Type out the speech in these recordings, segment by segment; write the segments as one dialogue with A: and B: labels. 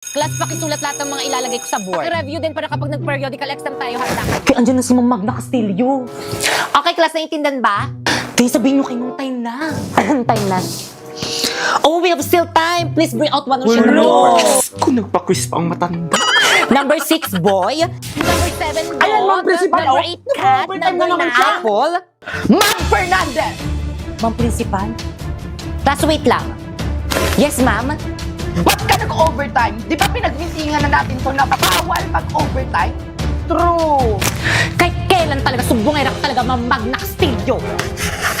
A: Class, pakisulat lahat ng mga ilalagay ko sa board. Paki-review din para kapag nag-periodical exam tayo, handa kayo.
B: Kaya andyan na si Ma'am Magna Castillo.
A: Okay, class, naiintindihan ba?
B: Kaya sabihin nyo kayo nung time na.
A: Anong time na? Oh, we have still time. Please bring out one of your
B: Wala.
A: papers.
B: Kung nagpa-quiz pa ang matanda.
A: Number 6, boy. Number 7, dog.
B: Ayan, Ma'am Principal,
A: Number
B: oh.
A: 8, cat.
B: Nag-overtime
A: Number
B: na naman
A: 9,
B: siya.
A: apple.
C: Ma'am Fernandez!
B: Ma'am Principal?
A: Class, wait lang. Yes, ma'am.
C: Ba't ka nag-overtime? Di ba pinagmitingan na natin to na bawal mag-overtime? True!
A: Kahit kailan talaga, sumbongera ka talaga, Ma'am Magna Castillo.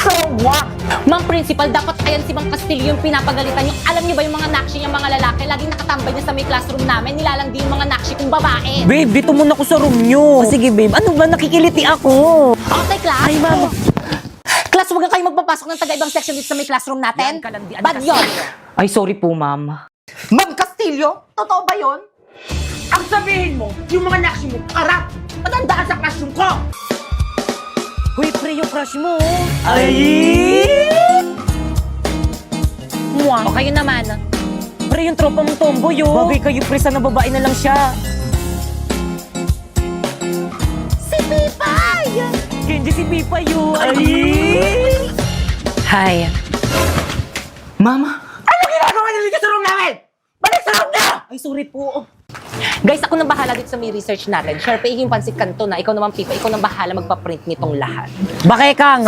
C: So what?
A: Ma'am Principal, dapat ayan si Ma'am Castillo yung pinapagalitan yung alam niyo ba yung mga nakshi niyang mga lalaki, laging nakatambay niya sa may classroom namin, nilalandi yung mga nakshi kong babae.
B: Babe, dito muna ako sa room nyo. Sige, babe. Ano ba? Nakikiliti ako.
A: Okay, class.
B: Ay, ma'am.
A: Class, huwag kayo magpapasok ng taga-ibang section dito sa may classroom natin.
B: Yan, kalandian
A: Bad
B: kasi.
A: yun.
B: Ay, sorry po, ma'am.
C: Ma'am Castillo? Totoo ba yon? Ang sabihin mo, yung mga nakshi mo, karap! Matandaan sa classroom ko!
B: Uy, pre, yung crush mo.
A: Ay! Mwah. O kayo naman.
B: Pre, yung tropa mong tomboy, oh. Bagay kayo, pre, sana babae na lang siya.
A: Si Pipay!
B: Genji si Pipa, yun.
A: Hi.
B: Mama.
C: Ano ginagawa niyo dito sa room namin? Balik sa room niyo!
B: Ay, sorry po.
A: Guys, ako nang bahala dito sa may research natin. Sure, paiging pansit kanto na. Ikaw naman, Pipa. Ikaw nang bahala magpa-print nitong lahat.
B: Bakay kang.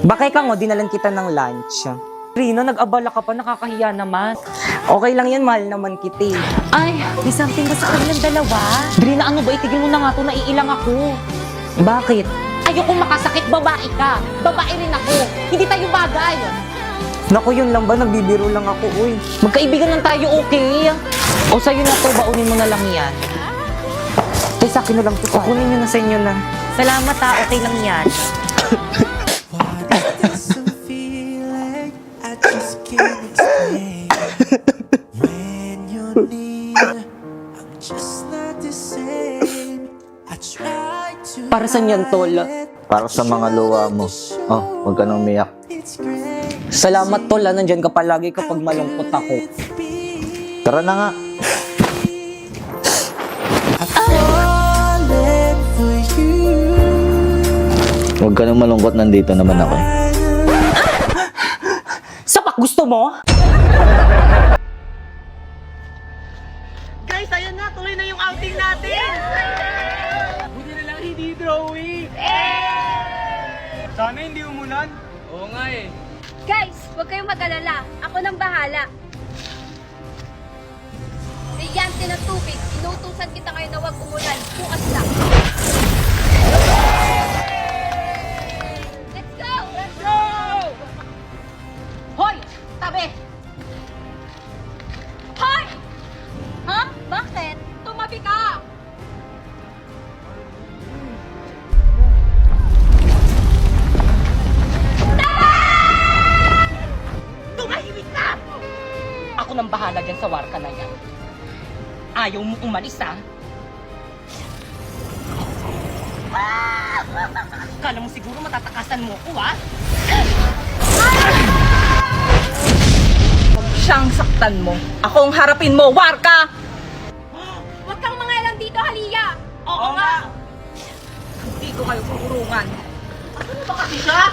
B: Bakay kang, oh, dinalan kita ng lunch. Rina, nag-abala ka pa, nakakahiya naman. Okay lang yan, mahal naman kita.
A: Ay, may something ba sa kanilang dalawa? Drina, ano ba? Itigil mo na nga to, naiilang ako.
B: Bakit?
A: Ayokong makasakit, babae ka. Babae rin ako. Hindi tayo bagay.
B: Naku, yun lang ba? Nagbibiro lang ako, uy.
A: Magkaibigan lang tayo, okay?
B: O sa'yo na to, baunin mo na lang yan. Tay, sa akin na lang to. Kukunin nyo na sa inyo na.
A: Salamat ha, okay lang yan.
B: Para sa yan, tol.
D: Para sa mga luwa mo. Oh, huwag ka nang umiyak.
B: Salamat, tol. Nandyan ka palagi kapag malungkot ako.
D: Tara na nga. Huwag ka nang malungkot, nandito naman ako.
B: Sapak, gusto mo?
C: Guys, ayan na! Tuloy na yung outing natin! Buti na lang hindi drawing! Sana hindi umulan. Oo nga eh.
E: Guys, huwag kayong mag-alala. Ako nang bahala. Brilyante ng tubig. Inutusan kita ngayon na huwag umulan. Bukas lang. Let's go! Let's go!
A: Hoy! Tabi!
E: Hoy! Ha? Bakit? Tumabi ka!
A: Tumahimik ka! Ako nang bahala dyan sa warka na yan. Ayaw mo umalis, ha? Kala mo siguro matatakasan mo ko, ha?
C: Siyang saktan mo. Ako ang harapin mo, Warka!
E: Huwag kang mangalang dito, Halia!
C: Oo nga! Hindi ko kayo kukurungan. Ano ba kasi siya?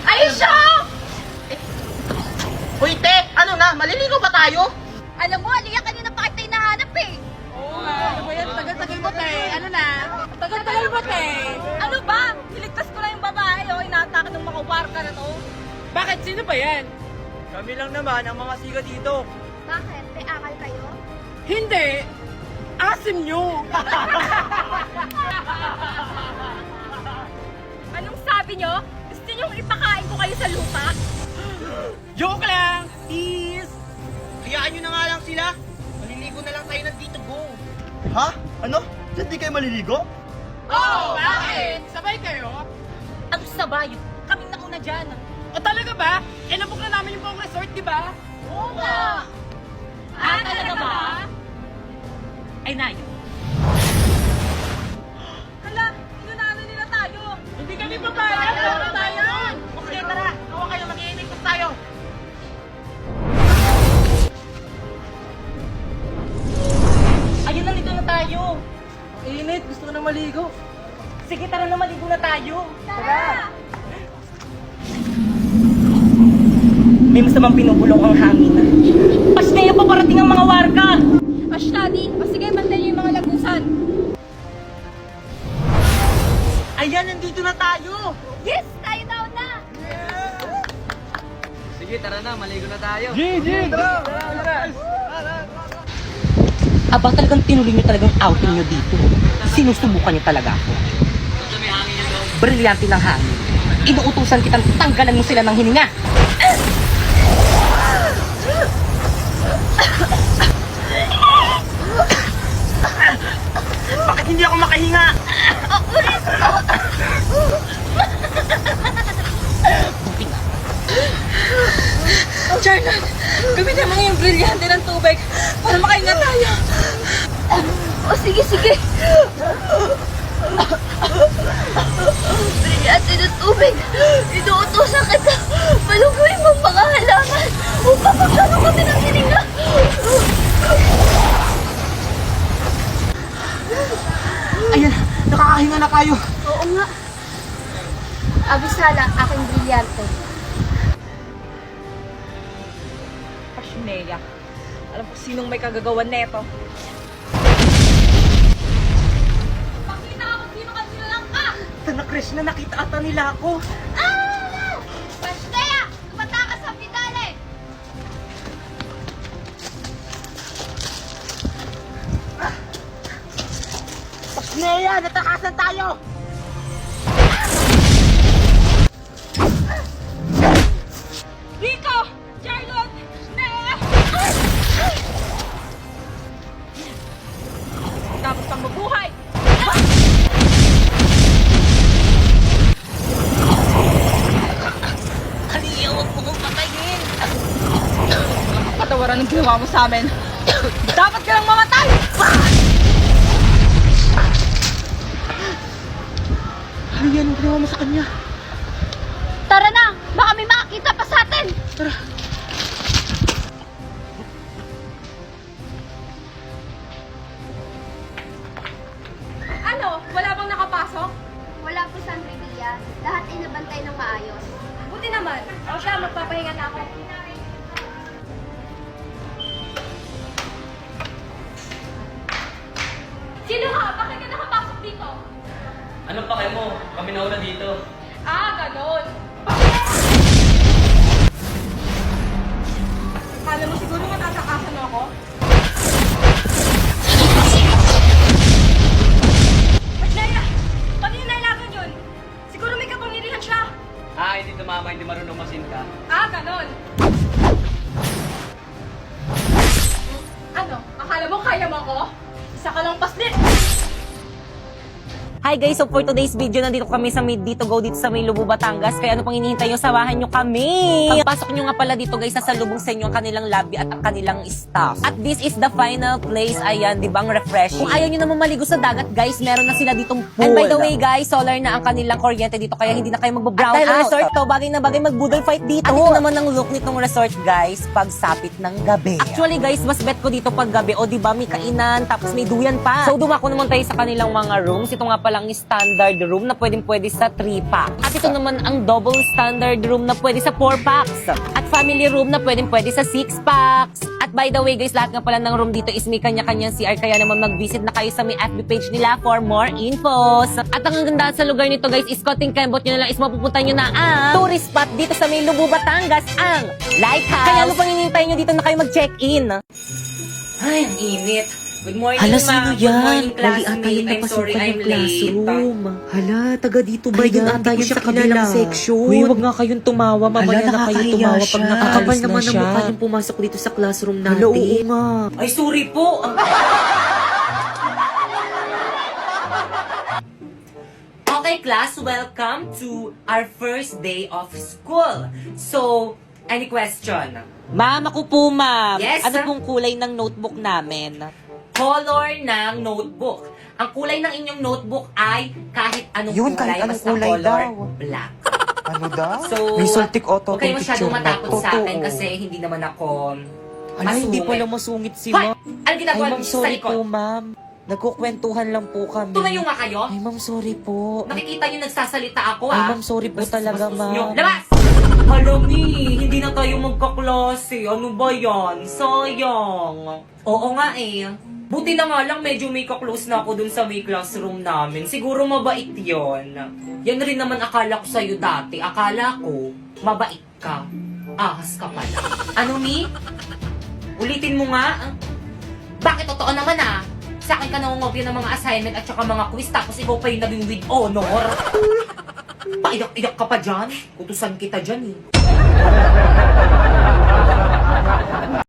E: Alicia!
C: Uy, te! Ano na? Maliligo ba tayo?
E: Alam mo, Halia, kanina pa kita hinahanap eh.
C: Oo nga. Ano ba yan? Tagal-tagal mo, te. Ano na? Tagal-tagal mo, te.
E: Ano ba? Niligtas ko lang yung babae, oh. Inaatake ng mga warka na to.
C: Bakit? Sino ba yan? Kami lang naman ang mga siga dito.
E: Bakit? May akal kayo?
C: Hindi! Asim nyo!
E: Anong sabi nyo? Gusto nyong ipakain ko kayo sa lupa?
C: Joke lang! Please! Hayaan nyo na nga lang sila. Maliligo na lang tayo ng Tito Go.
F: Ha? Ano? Diyan di kayo maliligo?
C: Oh! Bakit? Sabay kayo?
A: Ano sabay? Kaming nauna dyan.
C: O talaga ba? Eh, nabuk na namin yung buong resort, di ba?
E: Oo nga!
A: Talaga ba? Ay, Nayo.
E: Hala, inunahan na nila tayo.
C: Hindi kami papayag. Ano tayo? Okay, tara. Ako kayo, mag-iinigpas tayo.
B: tayo.
C: Init, gusto ko na maligo.
B: Sige, tara na, maligo na tayo. Tara! May masamang pinubulong ang hangin. Ashley, paparating ang mga warga!
E: Ashley, o sige, bantayan yung mga lagusan.
C: Ayan, nandito na tayo.
E: Yes, tayo daw na!
B: Aba, talagang tinuloy niyo talagang outing niyo dito. Sinusubukan niyo talaga ako. Brilyante ng hangin. Inuutusan kitang tanggalan mo sila ng hininga.
C: Bakit hindi ako makahinga?
B: Buti nga.
C: Charlotte, gamitin mo yung brilyante ng tubig para makahinga tayo.
E: O sige, sige. Brilyante ng tubig. Inuutosan kita. Maluguin mong mga halaman upang magkaroon kami ng hininga.
C: Ayan, nakakahinga na tayo.
E: Oo nga. Abisala, aking brilyante.
B: Pasneya. Alam ko sinong may kagagawan neto.
E: Pakita ako sino ka nilalang ka!
B: Tana, Krishna, nakita ata nila ako.
E: Pastea! Tumata ka sa pidale!
C: Nea, natakasan tayo.
E: Rico! Charlotte! Nea!
B: Tapos kang mabuhay. Kaliya, huwag mo kong patayin.
C: Patawaran ng ginawa mo sa amin. Dapat ka lang mamatay. Ano yan ang ginawa mo sa kanya?
E: Tara na! Baka may makakita pa sa atin!
C: Tara.
E: Ano? Wala bang nakapasok? Wala po, San Revilla. Lahat ay nabantay ng maayos. Buti naman. O siya, magpapahinga na ako. Sino ka? Bakit ka nakapasok dito?
G: Anong pake mo? Kami nauna dito.
E: Ah, ganon. Kala mo siguro matatakasan ako? Maglaya! Pati yung nailagan yun. Siguro may kapangyarihan siya.
G: Ah, hindi tumama, hindi marunong masinta.
E: Ah, ganon. Ano? Akala mo kaya mo ako? Isa ka lang paslit!
B: Hi guys, so for today's video, nandito kami sa May Dito Go dito sa May Lubu, Batangas. Kaya ano pang hinihintay nyo, samahan nyo kami. Pagpasok nyo nga pala dito guys, nasa lubong sa inyo ang kanilang lobby at ang kanilang staff. At this is the final place, ayan, di ba, ang refreshing. Kung ayaw nyo naman maligo sa dagat guys, meron na sila ditong pool. And by the way guys, solar na ang kanilang kuryente dito, kaya hindi na kayo magbo-brown out. Dahil resort to, bagay na bagay mag-boodle fight dito. At ito naman ang look nitong resort guys, pagsapit ng gabi. Actually guys, mas bet ko dito pag gabi, o di ba, may kainan, tapos may duyan pa. So dumako naman tayo sa kanilang mga rooms. Ito nga palang standard room na pwede sa 3-pack. At ito naman ang double standard room na pwede sa 4-packs. At family room na pwede sa 6-packs. At by the way guys, lahat nga pala ng room dito is may kanya-kanyang CR, kaya naman mag-visit na kayo sa may FB page nila for more infos. At ang ganda sa lugar nito guys is konting kembot nyo na lang is mapupunta nyo na ang tourist spot dito sa may Lubu, Batangas, ang Lighthouse. Kaya ano pang hinihintay nyo dito na kayo mag-check-in? Ay, ang init. Good morning,
H: Hala,
B: ma'am.
H: sino
B: Good
H: yan?
B: morning,
H: Mali ata yung
B: classmate. I'm sorry,
H: napasukan
B: I'm
H: ng
B: late.
H: classroom. Hala, taga dito ba
B: Ay,
H: yan?
B: ata
H: Ate ko
B: yun
H: sa
B: sa
H: kabilang
B: kilala.
H: section.
B: Uy, wag nga kayong tumawa. Mamaya
H: Hala,
B: na kayo
H: nakakahiya
B: tumawa pag
H: siya.
B: nakakalis
H: Kapal
B: na
H: naman ang
B: siya.
H: mukha niyong pumasok dito sa classroom natin.
B: Hala, oo nga. Ay, sorry po. Okay, class, welcome to our first day of school. So, any question?
H: Ma'am, ako po, ma'am.
B: Yes,
H: Ano
B: sir?
H: pong kulay ng notebook namin?
B: Color ng notebook. Ang kulay ng inyong notebook ay kahit anong
I: Yun,
B: kulay,
I: kahit anong
B: basta
I: kulay
B: color
I: daw.
B: black.
I: Ano daw?
B: So,
I: May sultik auto
B: huwag kayo masyadong
I: picture na.
B: matakot sa akin
I: Totoo.
B: kasi hindi naman ako
H: Hala, hindi
B: masungit.
H: pala masungit si
B: Hoy!
H: ma'am.
B: Ano
H: Ay,
B: ginagawa
H: ma'am,
B: niyo sa
H: sorry
B: likod?
H: po, ma'am. Nagkukwentuhan lang po kami.
B: Tumayo nga kayo.
H: Ay, ma'am, sorry po.
B: Nakikita niyo nagsasalita ako,
H: Ay,
B: ah.
H: ma'am, sorry po talaga,
B: Bastos nyo.
H: ma'am.
B: Labas! Hala, Mi, hindi na tayo magkaklase. Ano ba yan? Sayang. Oo nga eh. Buti na nga lang medyo may kaklose na ako dun sa may classroom namin. Siguro mabait yon. Yan rin naman akala ko sa'yo dati. Akala ko, mabait ka. Ahas ka pala. Ano, Mi? Ulitin mo nga. Bakit totoo naman ah? Sa akin ka nangungopia ng mga assignment at saka mga quiz tapos ikaw pa yung naging with honor. Paiyak-iyak ka pa dyan. Utusan kita dyan eh.